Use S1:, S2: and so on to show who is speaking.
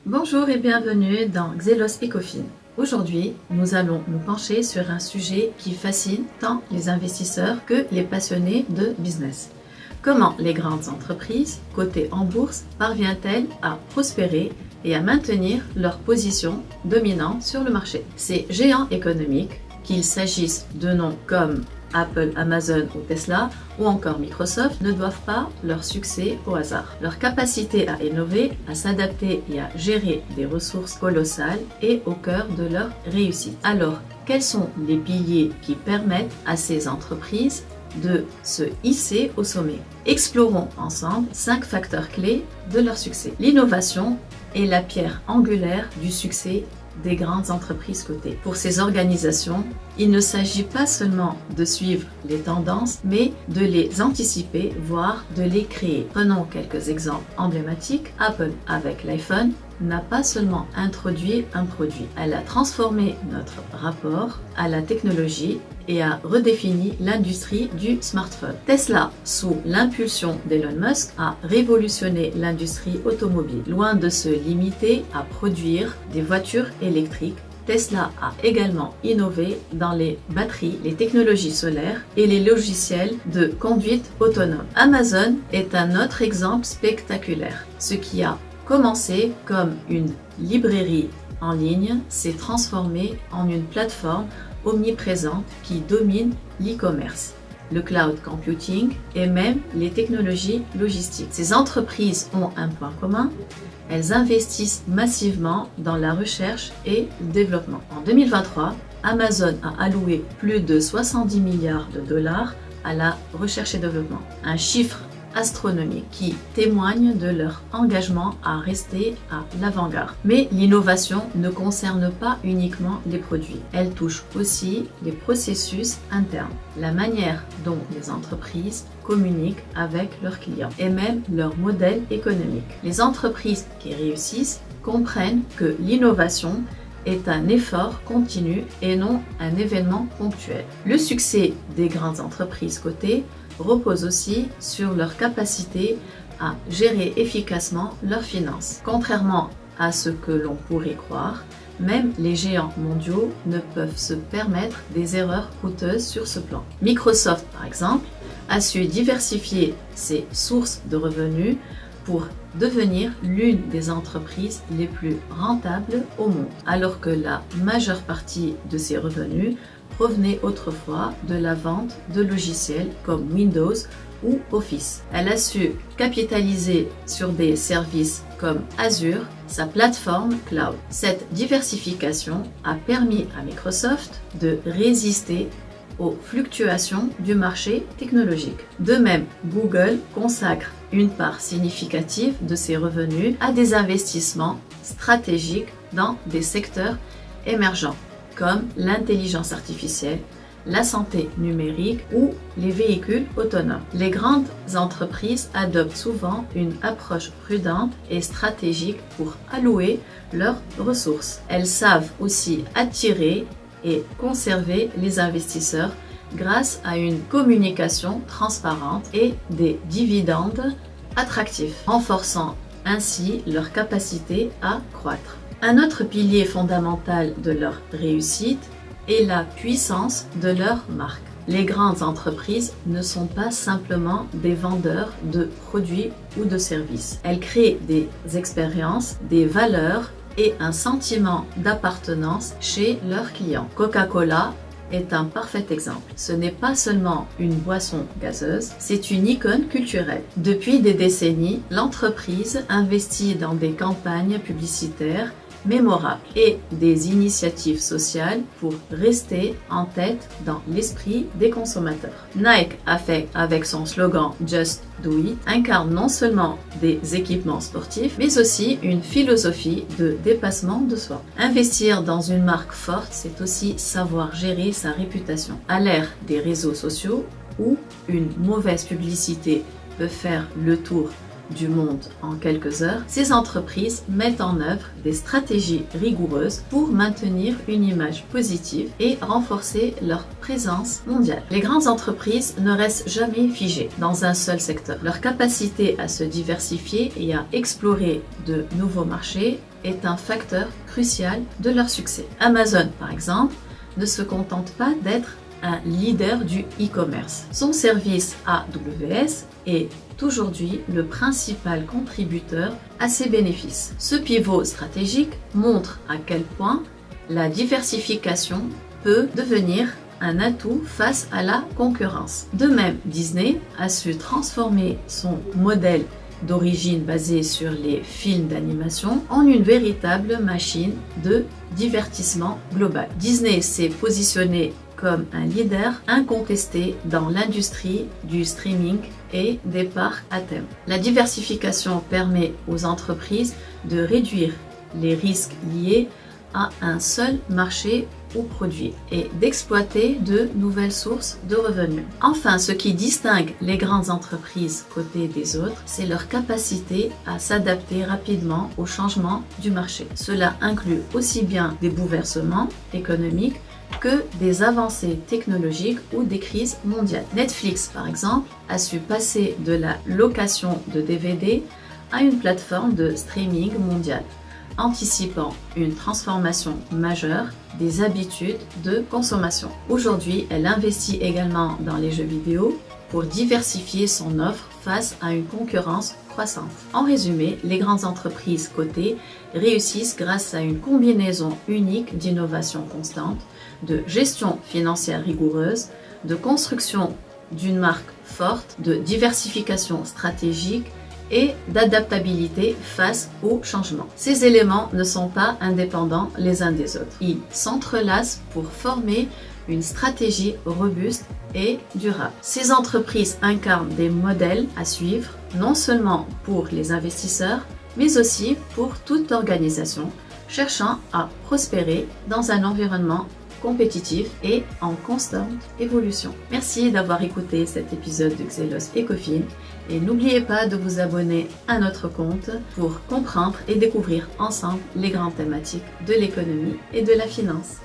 S1: Bonjour et bienvenue dans Xelos Ecofin. Aujourd'hui, nous allons nous pencher sur un sujet qui fascine tant les investisseurs que les passionnés de business. Comment les grandes entreprises cotées en bourse parviennent-elles à prospérer et à maintenir leur position dominante sur le marché? Ces géants économiques, qu'il s'agisse de noms comme Apple, Amazon ou Tesla, ou encore Microsoft, ne doivent pas leur succès au hasard. Leur capacité à innover, à s'adapter et à gérer des ressources colossales est au cœur de leur réussite. Alors, quels sont les piliers qui permettent à ces entreprises de se hisser au sommet? Explorons ensemble 5 facteurs clés de leur succès. L'innovation est la pierre angulaire du succès des grandes entreprises cotées. Pour ces organisations, il ne s'agit pas seulement de suivre les tendances, mais de les anticiper, voire de les créer. Prenons quelques exemples emblématiques. Apple, avec l'iPhone, n'a pas seulement introduit un produit, elle a transformé notre rapport à la technologie et a redéfini l'industrie du smartphone. Tesla, sous l'impulsion d'Elon Musk, a révolutionné l'industrie automobile. Loin de se limiter à produire des voitures électriques, Tesla a également innové dans les batteries, les technologies solaires et les logiciels de conduite autonome. Amazon est un autre exemple spectaculaire. Ce qui a commencé comme une librairie en ligne s'est transformé en une plateforme omniprésente qui domine l'e-commerce, le cloud computing et même les technologies logistiques. Ces entreprises ont un point commun, elles investissent massivement dans la recherche et le développement. En 2023, Amazon a alloué plus de 70 milliards de dollars à la recherche et développement, un chiffre astronomique qui témoigne de leur engagement à rester à l'avant-garde. Mais l'innovation ne concerne pas uniquement les produits, elle touche aussi les processus internes, la manière dont les entreprises communiquent avec leurs clients et même leur modèle économique. Les entreprises qui réussissent comprennent que l'innovation est un effort continu et non un événement ponctuel. Le succès des grandes entreprises cotées repose aussi sur leur capacité à gérer efficacement leurs finances. Contrairement à ce que l'on pourrait croire, même les géants mondiaux ne peuvent se permettre des erreurs coûteuses sur ce plan. Microsoft, par exemple, a su diversifier ses sources de revenus pour devenir l'une des entreprises les plus rentables au monde, alors que la majeure partie de ses revenus provenait autrefois de la vente de logiciels comme Windows ou Office. Elle a su capitaliser sur des services comme Azure, sa plateforme cloud. Cette diversification a permis à Microsoft de résister aux fluctuations du marché technologique. De même, Google consacre une part significative de ses revenus à des investissements stratégiques dans des secteurs émergents comme l'intelligence artificielle, la santé numérique ou les véhicules autonomes. Les grandes entreprises adoptent souvent une approche prudente et stratégique pour allouer leurs ressources. Elles savent aussi attirer et conserver les investisseurs grâce à une communication transparente et des dividendes attractifs, renforçant ainsi leur capacité à croître. Un autre pilier fondamental de leur réussite est la puissance de leur marque. Les grandes entreprises ne sont pas simplement des vendeurs de produits ou de services. Elles créent des expériences, des valeurs et un sentiment d'appartenance chez leurs clients. Coca-Cola est un parfait exemple. Ce n'est pas seulement une boisson gazeuse, c'est une icône culturelle. Depuis des décennies, l'entreprise investit dans des campagnes publicitaires mémorables et des initiatives sociales pour rester en tête dans l'esprit des consommateurs. Nike a fait avec son slogan Just Do It, incarne non seulement des équipements sportifs, mais aussi une philosophie de dépassement de soi. Investir dans une marque forte, c'est aussi savoir gérer sa réputation. À l'ère des réseaux sociaux, où une mauvaise publicité peut faire le tour du monde en quelques heures, ces entreprises mettent en œuvre des stratégies rigoureuses pour maintenir une image positive et renforcer leur présence mondiale. Les grandes entreprises ne restent jamais figées dans un seul secteur. Leur capacité à se diversifier et à explorer de nouveaux marchés est un facteur crucial de leur succès. Amazon, par exemple, ne se contente pas d'être un leader du e-commerce. Son service AWS est aujourd'hui le principal contributeur à ses bénéfices. Ce pivot stratégique montre à quel point la diversification peut devenir un atout face à la concurrence. De même, Disney a su transformer son modèle d'origine basé sur les films d'animation en une véritable machine de divertissement global. Disney s'est positionné comme un leader incontesté dans l'industrie du streaming et des parcs à thème. La diversification permet aux entreprises de réduire les risques liés à un seul marché ou produit et d'exploiter de nouvelles sources de revenus. Enfin, ce qui distingue les grandes entreprises côté des autres, c'est leur capacité à s'adapter rapidement aux changements du marché. Cela inclut aussi bien des bouleversements économiques que des avancées technologiques ou des crises mondiales. Netflix, par exemple, a su passer de la location de DVD à une plateforme de streaming mondiale, anticipant une transformation majeure des habitudes de consommation. Aujourd'hui, elle investit également dans les jeux vidéo pour diversifier son offre face à une concurrence croissante. En résumé, les grandes entreprises cotées réussissent grâce à une combinaison unique d'innovation constante, de gestion financière rigoureuse, de construction d'une marque forte, de diversification stratégique et d'adaptabilité face aux changements. Ces éléments ne sont pas indépendants les uns des autres. Ils s'entrelacent pour former une stratégie robuste et durable. Ces entreprises incarnent des modèles à suivre, non seulement pour les investisseurs, mais aussi pour toute organisation cherchant à prospérer dans un environnement compétitif et en constante évolution. Merci d'avoir écouté cet épisode de Xelos Ecofin et n'oubliez pas de vous abonner à notre compte pour comprendre et découvrir ensemble les grandes thématiques de l'économie et de la finance.